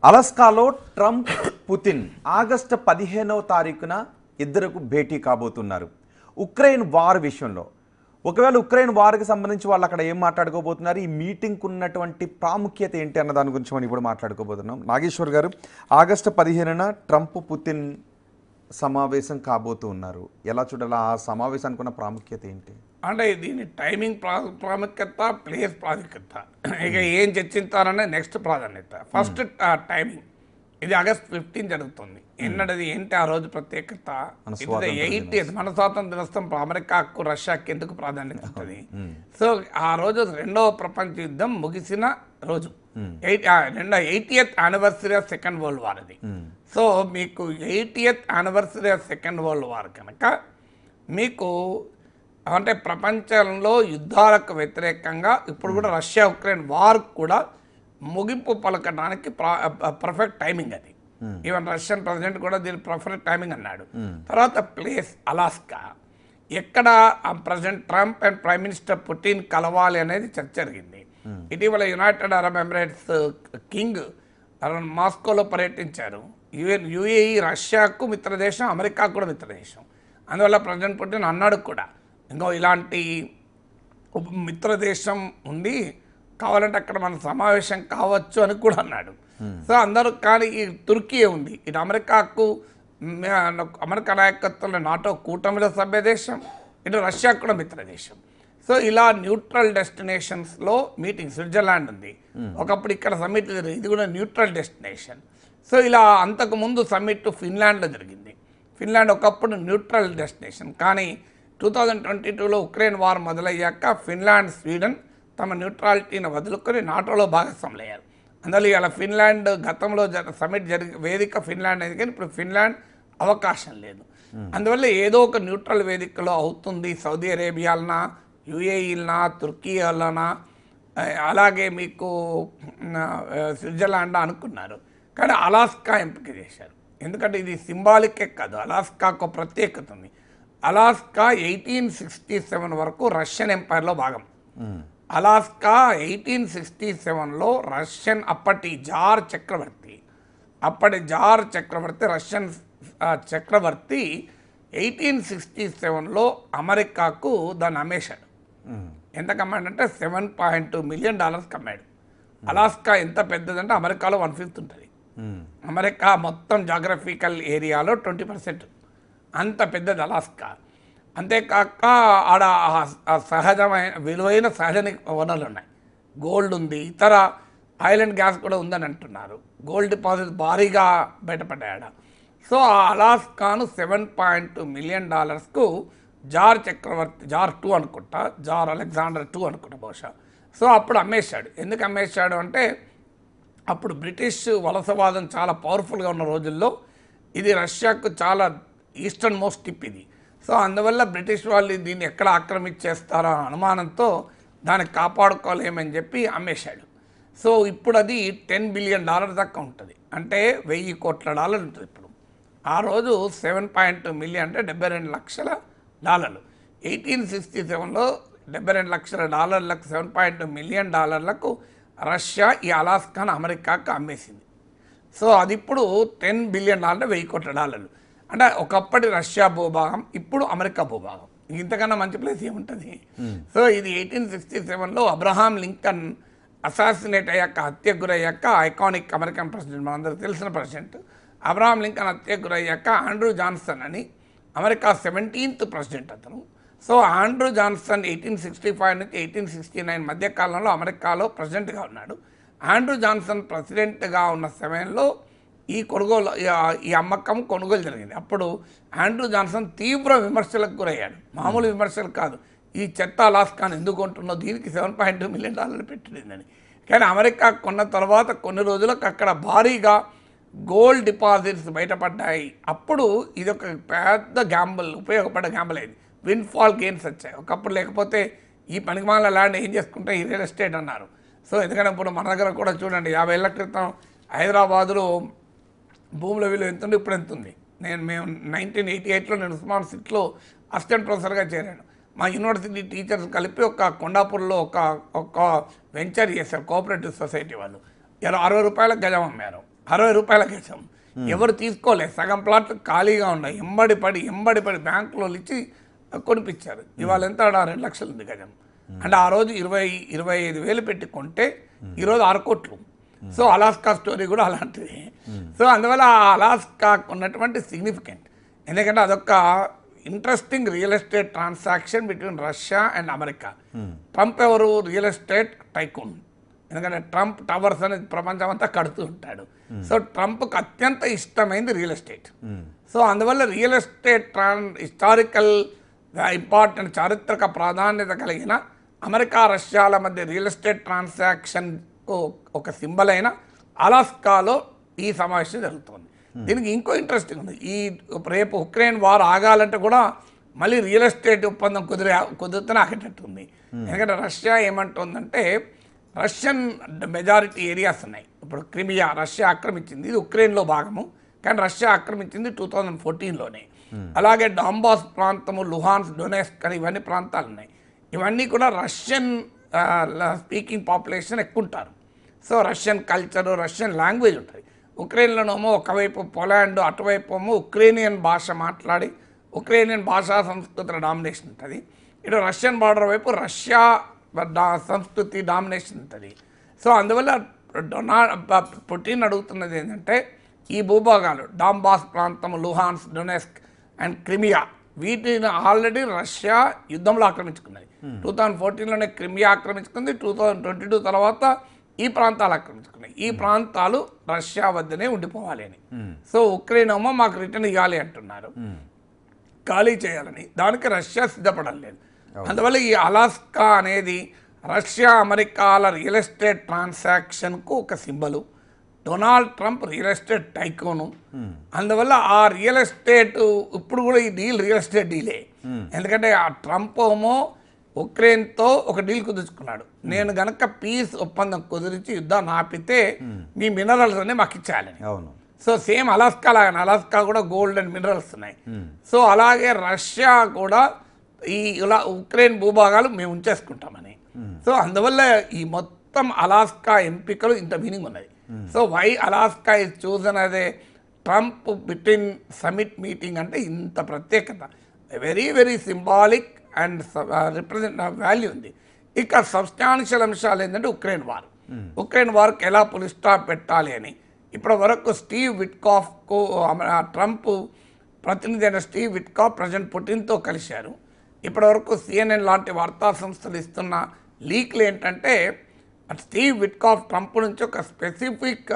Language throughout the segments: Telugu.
అలస్కాలో ట్రంప్ పుతిన్ ఆగస్టు 15వ తారీఖున ఇద్దరికి భేటీ కాబోతున్నారు. ఉక్రెయిన్ వార్ విషయంలో ఒకవేళ ఉక్రెయిన్ వార్కి సంబంధించి వాళ్ళు అక్కడ ఏం మాట్లాడుకోబోతున్నారు, ఈ మీటింగ్కు ఉన్నటువంటి ప్రాముఖ్యత ఏంటి అన్న దాని గురించి మనం ఇప్పుడు మాట్లాడుకోబోతున్నాం. నాగేశ్వర్ గారు, ఆగస్టు 15న ట్రంప్ పుతిన్ సమావేశం కాబోతూ ఉన్నారు. ఎలా చూడాలి, ఆ సమావేశానికి ఉన్న ప్రాముఖ్యత ఏంటి? అంటే దీని టైమింగ్ ప్రాముఖ్యత, ప్లేస్ ప్రాముఖ్యత, ఇక ఏం చర్చించారనే నెక్స్ట్ ప్రాధాన్యత. ఫస్ట్ టైమింగ్, ఇది ఆగస్ట్ 15 జరుగుతుంది. ఎన్నడది ఏంటి ఆ రోజు ప్రత్యేకత? 80th మన స్వాతంత్ర దినోత్సవం. అమెరికాకు రష్యాకి ఎందుకు ప్రాధాన్యత ఉంటుంది? సో ఆ రోజు రెండవ ప్రపంచ యుద్ధం ముగిసిన రోజు, 80th anniversary of second world war అది. సో మీకు 80th anniversary of second world war కనుక మీకు అంటే ప్రపంచంలో యుద్ధాలకు వ్యతిరేకంగా ఇప్పుడు కూడా రష్యా ఉక్రెయిన్ వార్ కూడా ముగింపు పలకడానికి పర్ఫెక్ట్ టైమింగ్ అది. ఈవెన్ రష్యన్ ప్రెసిడెంట్ కూడా దీని పర్ఫెక్ట్ టైమింగ్ అన్నాడు. తర్వాత ప్లేస్ అలాస్కా, ఎక్కడ president Trump and prime minister Putin కలవాలి అనేది చర్చ జరిగింది. ఇటీవల యునైటెడ్ అరబ్ ఎమిరేట్స్ కింగ్ మాస్కోలో పర్యటించారు. యుఏఈ రష్యాకు మిత్రదేశం, అమెరికాకు కూడా మిత్రదేశం. అందువల్ల ప్రెసిడెంట్ పుటిన్ అన్నాడు కూడా, ఇంకో ఇలాంటి మిత్రదేశం ఉంది, కావాలంటే అక్కడ మన సమావేశం కావచ్చు అని కూడా అన్నాడు. సో అందరూ, కానీ ఈ తుర్కీ ఉంది, ఇటు అమెరికాకు అమెరికా నాయకత్వంలో నాటో కూటమిలో సభ్యదేశం, ఇటు రష్యాకు కూడా మిత్రదేశం. సో ఇలా న్యూట్రల్ డెస్టినేషన్స్లో మీటింగ్. స్విట్జర్లాండ్ ఉంది, ఒకప్పుడు ఇక్కడ సమ్మిట్ జరిగింది, ఇది కూడా న్యూట్రల్ డెస్టినేషన్. సో ఇలా అంతకుముందు సమ్మిట్ ఫిన్లాండ్లో జరిగింది. ఫిన్లాండ్ ఒకప్పుడు న్యూట్రల్ డెస్టినేషన్, కానీ 2022లో ఉక్రెయిన్ వార్ మొదలయ్యాక ఫిన్లాండ్, స్వీడన్ తమ న్యూట్రాలిటీని వదులుకొని నాటోలో భాగస్వాములయ్యారు. అందువల్ల ఇలా ఫిన్లాండ్ గతంలో సమ్మిట్ వేదిక ఫిన్లాండ్ అయింది, కానీ ఇప్పుడు ఫిన్లాండ్ అవకాశం లేదు. అందువల్ల ఏదో ఒక న్యూట్రల్ వేదికలో అవుతుంది. సౌదీ అరేబియాలనా, యుఏఈలనా, తుర్కీలనా, అలాగే మీకు స్విట్జర్లాండ్ అనుకున్నారు, కానీ అలాస్కా ఎంపిక చేశారు. ఎందుకంటే ఇది సింబాలికే కాదు, అలాస్కాకు ఒక ప్రత్యేకత ఉంది. అలాస్కా 1867 వరకు రష్యన్ ఎంపైర్లో భాగం. అలాస్కా 1867లో రష్యన్ అప్పటి జార్ చక్రవర్తి రష్యన్ చక్రవర్తి 1867లో అమెరికాకు దాన్ని అమ్మేశాడు. ఎంత కమ్మాడంటే $7.2 మిలియన్ కమ్మాడు. అలాస్కా ఎంత పెద్దదంటే అమెరికాలో 1/5 ఉంటుంది. అమెరికా మొత్తం జాగ్రఫికల్ ఏరియాలో 20% అంత పెద్దది అలాస్కా. అంతేకాక ఆడ సహజమైన విలువైన సహజ వనరులు ఉన్నాయి, గోల్డ్ ఉంది, ఇతర ఆయిల్ అండ్ గ్యాస్ కూడా ఉందని అంటున్నారు. గోల్డ్ డిపాజిట్ భారీగా బయటపడ్డాయడ. సో ఆ అలాస్కాను $7.2 మిలియన్ జార్ చక్రవర్తి, జార్ 2 అనుకుంటా, జార్ అలెగ్జాండర్ 2 అనుకుంటా బహుశా. సో అప్పుడు అమ్మేశాడు. ఎందుకు అమ్మేశాడు అంటే అప్పుడు బ్రిటిష్ వలసవాదం చాలా పవర్ఫుల్గా ఉన్న రోజుల్లో ఇది రష్యాకు చాలా ఈస్టర్న్ మోస్ట్ టిప్ ఇది. సో అందువల్ల బ్రిటిష్ వాళ్ళు దీన్ని ఎక్కడ ఆక్రమించేస్తారో అనే అనుమానంతో దాన్ని కాపాడుకోలేమని చెప్పి అమ్మేశాడు. సో ఇప్పుడు అది $10 బిలియన్ దాకా ఉంటుంది, అంటే $1000 కోట్ల ఉంటుంది ఇప్పుడు. ఆ రోజు 7.2 మిలియన్ అంటే $72 లక్షల. 1867లో $72 లక్షల $7.2 మిలియన్ రష్యా ఈ అలాస్కాను అమెరికాకు అమ్మేసింది. సో అది ఇప్పుడు $10 బిలియన్ అంటే $1000 కోట్ల. అంటే ఒకప్పటి రష్యా భూభాగం, ఇప్పుడు అమెరికా భూభాగం. ఇంతకన్నా మంచి ప్లేస్ ఏముంటుంది? సో ఇది 1867లో అబ్రహాం లింకన్ అసాసినేట్ అయ్యాక, హత్యకు గురయ్యాక, ఐకానిక్ అమెరికన్ ప్రెసిడెంట్, మనందరికి తెలిసిన ప్రెసిడెంట్ అబ్రహాం లింకన్ హత్యకు గురయ్యాక ఆండ్రూ జాన్సన్ అని అమెరికా 17th ప్రెసిడెంట్ అతను. సో ఆండ్రూ జాన్సన్ 1865 నుంచి 1869 మధ్యకాలంలో అమెరికాలో ప్రెసిడెంట్గా ఉన్నాడు. ఆండ్రూ జాన్సన్ ప్రెసిడెంట్గా ఉన్న సమయంలో ఈ అమ్మకం కొనుగోలు జరిగింది. అప్పుడు ఆండ్రూ జాన్సన్ తీవ్ర విమర్శలకు గురయ్యాడు. మామూలు విమర్శలు కాదు, ఈ చెత్త అలాస్కాను ఎందుకు కొంటున్నో, దీనికి $7.2 మిలియన్ పెట్టిందని. కానీ అమెరికా కొన్న తర్వాత కొన్ని రోజులకు అక్కడ భారీగా గోల్డ్ డిపాజిట్స్ బయటపడ్డాయి. అప్పుడు ఇది ఒక పెద్ద గ్యాంబుల్, ఉపయోగపడే గ్యాంబుల్ అయింది. విన్ఫాల్ గెయిన్స్ వచ్చాయి. ఒకప్పుడు లేకపోతే ఈ పనికిమాల ల్యాండ్ ఏం చేసుకుంటే ఈ రియల్ ఎస్టేట్ అన్నారు. సో ఎందుకంటే ఇప్పుడు మన దగ్గర కూడా చూడండి, 50 ఏళ్ల క్రితం హైదరాబాదులో భూముల విలువ ఎంత ఉంది, ఇప్పుడు ఎంత ఉంది. మేము 1988లో నేను ఉస్మాన్ సిటీలో అసిస్టెంట్ ప్రొఫెసర్గా చేరాను. మా యూనివర్సిటీ టీచర్స్ కలిపి ఒక కొండాపూర్లో ఒక వెంచర్ చేశారు కోఆపరేటివ్ సొసైటీ వాళ్ళు. 60 రూపాయలకు గజం అమ్మారు. 60 రూపాయల గజం. ఎవరు తీసుకోలేదు, సగం ప్లాట్లు ఖాళీగా ఉన్నాయి, ఎంబడి పడి బ్యాంకులో ఇచ్చి కొనిపించారు. ఇవాళ ఎంత 2 లక్షలు ఉంది గజం. అంటే ఆ రోజు 25 వేలు పెట్టి కొంటే ఈరోజు 6 కోట్లు. సో అలాస్కా స్టోరీ కూడా అలాంటిది. సో అందువల్ల ఆ అలాస్కా ఉన్నటువంటి సిగ్నిఫికెంట్, ఎందుకంటే అదొక interesting real estate transaction between Russia and America. Trump ఎవరు? Real estate tycoon. ఎందుకంటే ట్రంప్ టవర్స్ అనేది ప్రపంచం అంతా కడుతూ ఉంటాడు. సో ట్రంప్కి అత్యంత ఇష్టమైంది రియల్ ఎస్టేట్. సో అందువల్ల రియల్ ఎస్టేట్ హిస్టారికల్ ఇంపార్టెంట్ చారిత్రక ప్రాధాన్యత కలిగిన అమెరికా రష్యాల మధ్య రియల్ ఎస్టేట్ ట్రాన్సాక్షన్కు ఒక సింబల్ అయిన అలాస్కాలో ఈ సమావేశం జరుగుతుంది. దీనికి ఇంకో ఇంట్రెస్టింగ్ ఉంది. ఈ రేపు ఉక్రెయిన్ వార్ ఆగాలంటే కూడా మళ్ళీ రియల్ ఎస్టేట్ ఒప్పందం కుదిరితేనే ఆగేటట్టుంది. ఎందుకంటే రష్యా ఏమంటుందంటే రష్యన్ మెజారిటీ ఏరియాస్ ఉన్నాయి. ఇప్పుడు క్రిమియా రష్యా ఆక్రమించింది, ఇది ఉక్రెయిన్లో భాగము, కానీ రష్యా ఆక్రమించింది 2014లోనే. అలాగే డాంబాస్ ప్రాంతము, లుహాన్స్, డొనెట్స్క్ అని ఇవన్నీ ప్రాంతాలు ఉన్నాయి. ఇవన్నీ కూడా రష్యన్ స్పీకింగ్ పాపులేషన్ ఎక్కువ ఉంటారు. So Russian culture, Russian language ఉంటుంది. ఉక్రెయిన్లోనేమో ఒకవైపు పోలాండ్, అటువైపు ఏమో ఉక్రేనియన్ భాష మాట్లాడి ఉక్రేనియన్ భాషా సంస్కృతుల డామినేషన్ ఉంటుంది. ఇటు రష్యన్ బార్డర్ వైపు రష్యా సంస్కృతి డామినేషన్ ఉంటుంది. సో అందువల్ల పుటిన్ అడుగుతున్నది ఏంటంటే ఈ భూభాగాలు డాంబాస్ ప్రాంతం, లుహాన్స్, డొనెట్స్క్ అండ్ క్రిమియా, వీటిని ఆల్రెడీ రష్యా యుద్ధంలో ఆక్రమించుకున్నది. 2014లోనే క్రిమియా ఆక్రమించుకుంది, 2022 తర్వాత ఈ ప్రాంతాలు ఆక్రమించుకున్నాయి. ఈ ప్రాంతాలు రష్యా వద్దనే ఉండిపోవాలి అని. సో ఉక్రెయిన్ ఏమో మాకు రిటర్న్ ఇవ్వాలి అంటున్నారు, ఖాళీ చేయాలని. దానికి రష్యా సిద్ధపడలేదు. అందువల్ల ఈ అలాస్కా అనేది రష్యా అమెరికాల రియల్ ఎస్టేట్ ట్రాన్సాక్షన్కు ఒక symbol. Donald Trump real estate tycoon. అందువల్ల ఆ రియల్ ఎస్టేట్ ఇప్పుడు కూడా ఈ డీల్ రియల్ ఎస్టేట్ డీలే. ఎందుకంటే ఆ ట్రంప్ ఏమో ఉక్రెయిన్తో ఒక డీల్ కుదుర్చుకున్నాడు. నేను గనక పీస్ ఒప్పందం కుదిరించి యుద్ధాన్ని ఆపితే మీ మినరల్స్ అనే మాకు ఇచ్చేయాలని. సో సేమ్ అలాస్కా లాగానే, అలాస్కా కూడా గోల్డ్ అండ్ మినరల్స్ ఉన్నాయి. సో అలాగే రష్యా కూడా ఇలా ఉక్రెయిన్ భూభాగాలు మేము ఉంచేసుకుంటామని. సో అందువల్ల ఈ మొత్తం అలాస్కా ఎంపికలు ఇంత మీనింగ్ ఉన్నది. So why Alaska is chosen అదే ట్రంప్ బిట్వీన్ సమిట్ మీటింగ్ అంటే ఇంత ప్రత్యేకత, very very symbolic and represent value ఉంది. ఇక సబ్స్టాన్షియల్ అంశాలు ఏంటంటే ఉక్రెయిన్ వార్కి ఎలా పులి స్టాప్ పెట్టాలి అని. ఇప్పటి వరకు స్టీవ్ విట్కాఫ్కు ట్రంప్ ప్రతినిధి అయిన స్టీవ్ విట్కాఫ్ ప్రెసిడెంట్ పుటిన్తో కలిశారు. ఇప్పటివరకు CNN లాంటి వార్తా సంస్థలు ఇస్తున్న లీక్లు ఏంటంటే స్టీవ్ విట్కాఫ్ ట్రంప్ నుంచి ఒక స్పెసిఫిక్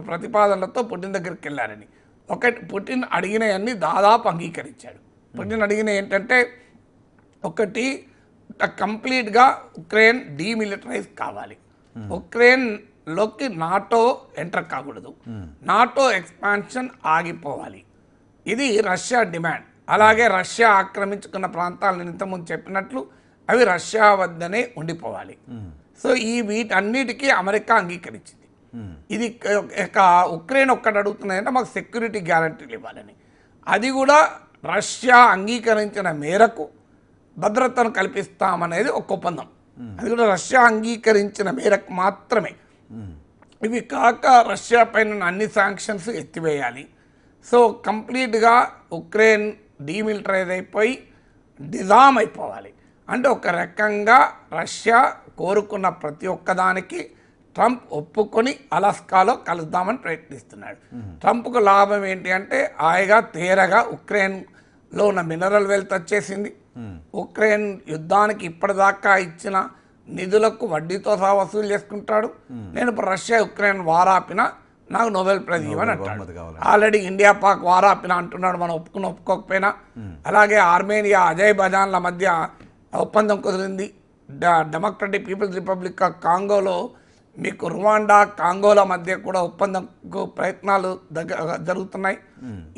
ప్రతిపాదనలతో పుటిన్ దగ్గరికి వెళ్ళారని. పుటిన్ అడిగినవన్నీ దాదాపు అంగీకరించాడు. పుటిన్ అడిగిన ఏంటంటే ఒకటి, కంప్లీట్గా ఉక్రెయిన్ డీమిలిటరైజ్ కావాలి, ఉక్రెయిన్లోకి నాటో ఎంటర్ కాకూడదు, నాటో ఎక్స్పాన్షన్ ఆగిపోవాలి, ఇది రష్యా డిమాండ్. అలాగే రష్యా ఆక్రమించుకున్న ప్రాంతాలను ఇంతకుముందు చెప్పినట్లు అవి రష్యా వద్దనే ఉండిపోవాలి. సో వీటన్నిటికీ అమెరికా అంగీకరించింది. ఇది ఉక్రెయిన్ ఒక్కటి అడుగుతున్నదంటే మాకు సెక్యూరిటీ గ్యారంటీలు ఇవ్వాలని. అది కూడా రష్యా అంగీకరించిన మేరకు భద్రతను కల్పిస్తామనేది ఒక ఒప్పందం. అది కూడా రష్యా అంగీకరించిన మేరకు మాత్రమే. ఇవి కాక రష్యా పైన అన్ని శాంక్షన్స్ ఎత్తివేయాలి. సో కంప్లీట్గా ఉక్రెయిన్ డీమిలిటరైజ్ అయిపోయి డిజామ్ అయిపోవాలి. అంటే ఒక రకంగా రష్యా కోరుకున్న ప్రతి ఒక్కదానికి ట్రంప్ ఒప్పుకొని అలాస్కాలో కలుద్దామని ప్రయత్నిస్తున్నాడు. ట్రంప్కు లాభం ఏంటి అంటే హాయిగా తేరగా ఉక్రెయిన్లో ఉన్న మినరల్ వెల్త్ వచ్చేసింది. ఉక్రెయిన్ యుద్ధానికి ఇప్పటిదాకా ఇచ్చిన నిధులకు వడ్డీతో సహా వసూలు చేసుకుంటాడు. నేను ఇప్పుడు రష్యా ఉక్రెయిన్ వార్ ఆపినా నాకు నోబెల్ ప్రైజ్ ఇవ్వని అంటాడు. ఆల్రెడీ ఇండియా పాక్ వార్ ఆపినా అంటున్నాడు, మనం ఒప్పుకోకపోయినా. అలాగే ఆర్మేనియా, అజర్బైజాన్ల మధ్య ఒప్పందం కుదిరింది. డెమోక్రటిక్ పీపుల్స్ రిపబ్లిక్ ఆఫ్ కాంగోలో మీకు రువాండా, కాంగోల మధ్య కూడా ఒప్పందంకు ప్రయత్నాలు జరుగుతున్నాయి.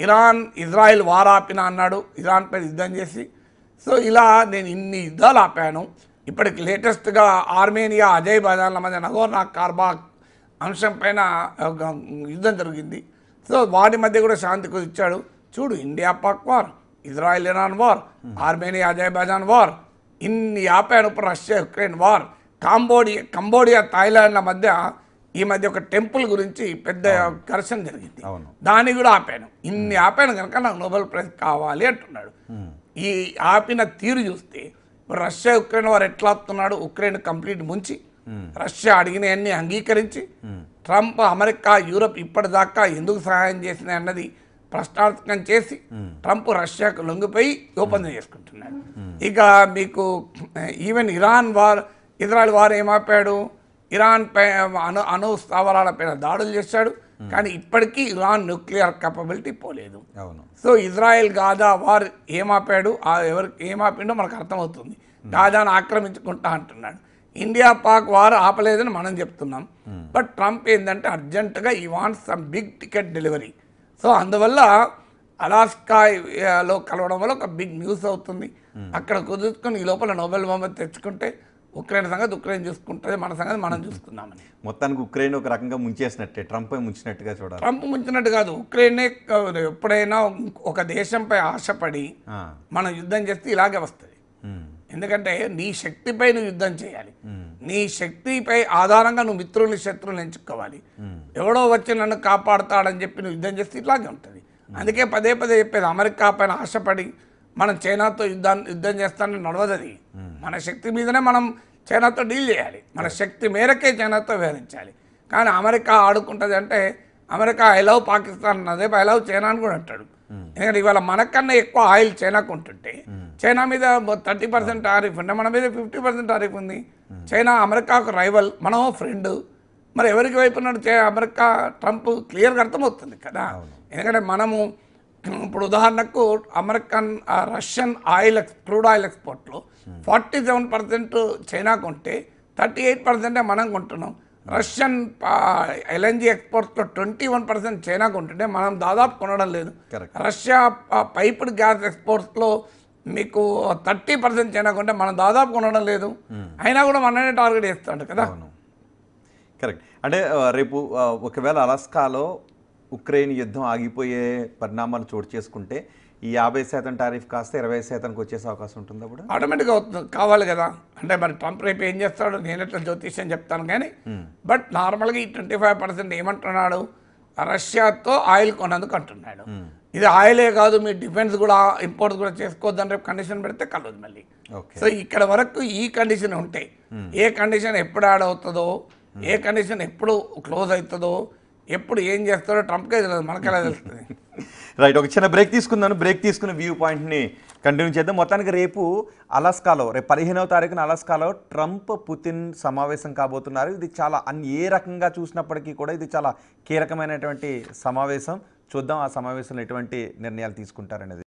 ఇరాన్ ఇజ్రాయెల్ వార్ ఆపినా అన్నాడు, ఇరాన్ పై యుద్ధం చేసి. సో ఇలా నేను ఇన్ని యుద్ధాలు ఆపాను. ఇప్పటికి లేటెస్ట్గా ఆర్మేనియా, అజర్బైజాన్ల మధ్య నగోర్నో కరాబాఖ్ అంశం పైన యుద్ధం జరిగింది. సో వాటి మధ్య కూడా శాంతి కుదిర్చాడు. చూడు, India Pak war, Israel Iran war, Armenia Azerbaijan war, ఇన్ని ఆపాను. ఇప్పుడు రష్యా ఉక్రెయిన్ వార్, కంబోడియా థాయిలాండ్ల మధ్య ఈ మధ్య ఒక టెంపుల్ గురించి పెద్ద ఘర్షణ జరిగింది, అవును. దాన్ని కూడా ఆపాను. ఇన్ని ఆపాను కనుక నాకు నోబెల్ ప్రైజ్ కావాలి అంటున్నాడు. ఈ ఆపిన తీరు చూస్తే రష్యా ఉక్రెయిన్ వారు ఎట్లా ఆపుతున్నాడు, ఉక్రెయిన్ కంప్లీట్ ముంచి రష్యా అడిగినవన్నీ అంగీకరించి ట్రంప్ అమెరికా యూరప్ ఇప్పటిదాకా ఎందుకు సహాయం చేసినాయి అన్నది ప్రశ్నార్థకం చేసి ట్రంప్ రష్యాకు లొంగిపోయి ఒప్పందం చేసుకుంటున్నాడు. ఇక మీకు ఈవెన్ ఇజ్రాయెల్ వారు ఏమాపాడు, ఇరాన్ పై అణు స్థావరాలపైన దాడులు చేశాడు, కానీ ఇప్పటికీ ఇరాన్ న్యూక్లియర్ కేపబిలిటీ పోలేదు. సో ఇజ్రాయెల్ గాజా వార్ ఏమాపాడు, ఎవరికి ఏమాపిండో మనకు అర్థమవుతుంది. గాజాను ఆక్రమించుకుంటా అంటున్నాడు. ఇండియా పాక్ వార్ ఆపలేదని మనం చెప్తున్నాం, బట్ ట్రంప్ ఏంటంటే అర్జెంటుగా ఈ wants some big ticket delivery. So అందువల్ల అలాస్కాలో కలవడం వల్ల ఒక బిగ్ న్యూస్ అవుతుంది. అక్కడ కుదుర్చుకొని ఈ లోపల నోబెల్ బహుమతి తెచ్చుకుంటే ఉక్రెయిన్ సంగతి ఉక్రెయిన్ చూసుకుంటుంది, మన సంగతి మనం చూసుకుందామని. మొత్తానికి ఉక్రెయిన్ ఒక రకంగా ముంచేసినట్టే, ట్రంప్ ముంచినట్టుగా చూడాలి. ట్రంప్ ముంచినట్టు కాదు, ఉక్రెయినే ఎప్పుడైనా ఒక దేశంపై ఆశపడి మనం యుద్ధం చేస్తే ఇలాగే వస్తుంది. ఎందుకంటే నీ శక్తిపై నువ్వు యుద్ధం చేయాలి, నీ శక్తిపై ఆధారంగా నువ్వు మిత్రుల్ని శత్రువులు ఎంచుకోవాలి. ఎవడో వచ్చి నన్ను కాపాడుతాడని చెప్పి నువ్వు యుద్ధం చేస్తే ఇలాగే ఉంటుంది. అందుకే పదే పదే చెప్పేది, అమెరికా పైన ఆశపడి మనం చైనాతో యుద్ధం చేస్తానని నడవదది. మన శక్తి మీదనే మనం చైనాతో డీల్ చేయాలి, మన శక్తి మేరకే చైనాతో వ్యవహరించాలి. కానీ అమెరికా ఆడుకుంటుంది అంటే, అమెరికా ఐ లవ్ పాకిస్తాన్ అన్నదే ఐ లవ్ చైనా అని కూడా అంటాడు. ఎందుకంటే ఇవాళ మనకన్నా ఎక్కువ ఆయిల్ చైనాకు ఉంటుంటే చైనా మీద 30% టారిఫ్ ఉంటే మన మీద 50% టారిఫ్ ఉంది. చైనా అమెరికాకు రైవల్, మనం ఫ్రెండ్. మరి ఎవరికి వైపు ఉన్నాడు అమెరికా? ట్రంప్ క్లియర్గా అర్థమవుతుంది కదా. ఎందుకంటే మనము ఇప్పుడు ఉదాహరణకు రష్యన్ క్రూడ్ ఆయిల్ ఎక్స్పోర్ట్లో 47% చైనాకు ఉంటే 38% మనం కొంటున్నాం. రష్యన్ ఎల్ఎన్జీ ఎక్స్పోర్ట్స్లో 21% చైనాకు ఉంటుంటే మనం దాదాపు కొనడం లేదు. రష్యా పైప్డ్ గ్యాస్ ఎక్స్పోర్ట్స్లో మీకు 30% చైనాకు ఉంటే మనం దాదాపు కొనడం లేదు. అయినా కూడా మననే టార్గెట్ చేస్తాడు కదా. కరెక్ట్. అంటే రేపు ఒకవేళ అలాస్కాలో ఉక్రెయిన్ యుద్ధం ఆగిపోయే పరిణామాలు చోటు చేసుకుంటే ఈ 50% టారిఫ్ కాస్త 20%కి వచ్చేసే అవకాశం ఉంటుంది. అప్పుడు ఆటోమేటిక్గా కావాలి కదా. అంటే మరి ట్రంప్ రేపు ఏం చేస్తాడు, నేను ఎట్లా జ్యోతిష్యం చెప్తాను కానీ, బట్ నార్మల్గా ఈ 25% ఏమంటున్నాడు, రష్యాతో ఆయిల్ కొనేందుకు అంటున్నాడు. ఇది ఆయిలే కాదు, మీ డిఫెన్స్ కూడా ఇంపోర్ట్ కూడా చేసుకోవద్దని రేపు కండిషన్ పెడితే కలదు మళ్ళీ. సో ఇక్కడ వరకు ఈ కండిషన్ ఉంటే, ఏ కండిషన్ ఎప్పుడు యాడ్ అవుతుందో, ఏ కండిషన్ ఎప్పుడు క్లోజ్ అవుతుందో, ఎప్పుడు ఏం చేస్తాడో ట్రంప్కే తెలియదు, మనకెలా తెలుస్తుంది. రైట్, ఒక చిన్న బ్రేక్ తీసుకుందాను. బ్రేక్ తీసుకున్న వ్యూ పాయింట్ని కంటిన్యూ చేద్దాం. మొత్తానికి రేపు 15వ తారీఖున అలాస్కాలో ట్రంప్ పుతిన్ సమావేశం కాబోతున్నారు. ఇది చాలా ఏ రకంగా చూసినప్పటికీ కూడా ఇది చాలా కీలకమైనటువంటి సమావేశం. చూద్దాం ఆ సమావేశంలో ఎటువంటి నిర్ణయాలు తీసుకుంటారనేది.